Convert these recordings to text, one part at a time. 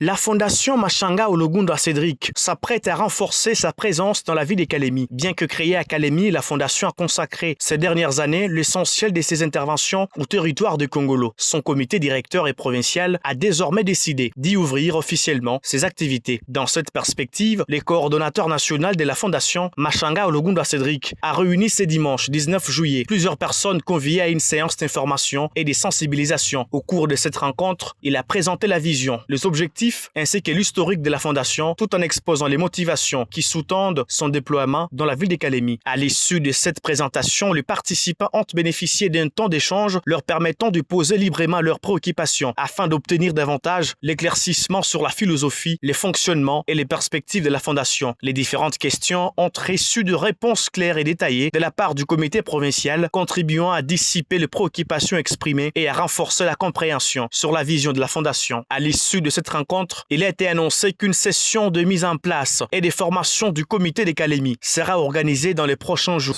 La fondation Machanga Ologunda Cédric s'apprête à renforcer sa présence dans la ville de Kalemi. Bien que créée à Kalemi, la fondation a consacré ces dernières années l'essentiel de ses interventions au territoire de Kongolo. Son comité directeur et provincial a désormais décidé d'y ouvrir officiellement ses activités. Dans cette perspective, le coordonnateur national de la fondation Machanga Ologunda Cédric a réuni ce dimanche 19 juillet plusieurs personnes conviées à une séance d'information et de sensibilisation. Au cours de cette rencontre, il a présenté la vision, les objectifs ainsi que l'historique de la fondation, tout en exposant les motivations qui sous-tendent son déploiement dans la ville de Kalemi. À l'issue de cette présentation, les participants ont bénéficié d'un temps d'échange leur permettant de poser librement leurs préoccupations afin d'obtenir davantage l'éclaircissement sur la philosophie, les fonctionnements et les perspectives de la fondation. Les différentes questions ont reçu de réponses claires et détaillées de la part du comité provincial, contribuant à dissiper les préoccupations exprimées et à renforcer la compréhension sur la vision de la fondation. À l'issue de cette rencontre, il a été annoncé qu'une session de mise en place et de formation du comité de Kalemi sera organisée dans les prochains jours.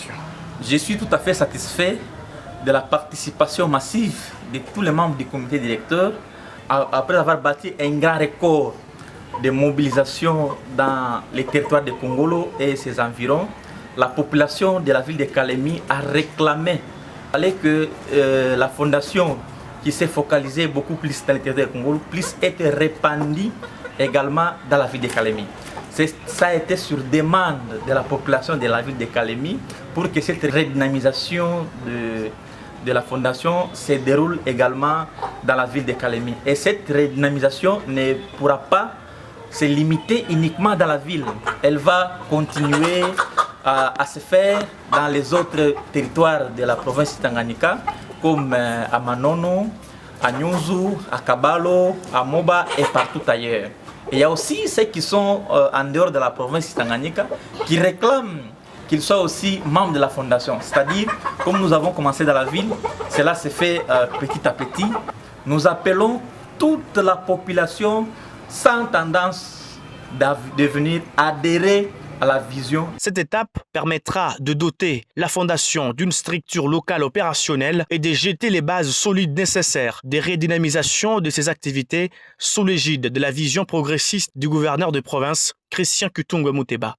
Je suis tout à fait satisfait de la participation massive de tous les membres du comité directeur après avoir bâti un grand record de mobilisation dans les territoires de Kongolo et ses environs. La population de la ville de Kalemi a réclamé que la fondation qui s'est focalisé beaucoup plus dans les territoires de Kongolo, puisse être répandu également dans la ville de Kalemi. Ça a été sur demande de la population de la ville de Kalemi pour que cette redynamisation de la fondation se déroule également dans la ville de Kalemi. Et cette redynamisation ne pourra pas se limiter uniquement dans la ville. Elle va continuer à se faire dans les autres territoires de la province de Tanganyika, comme à Manono, à Nyunzu, à Kabalo, à Moba et partout ailleurs. Et il y a aussi ceux qui sont en dehors de la province de Tanganyika qui réclament qu'ils soient aussi membres de la fondation. C'est-à-dire, comme nous avons commencé dans la ville, cela se fait petit à petit. Nous appelons toute la population sans tendance de venir adhérer à la vision. Cette étape permettra de doter la fondation d'une structure locale opérationnelle et de jeter les bases solides nécessaires de redynamisation de ses activités sous l'égide de la vision progressiste du gouverneur de province, Christian Kutunga Muteba.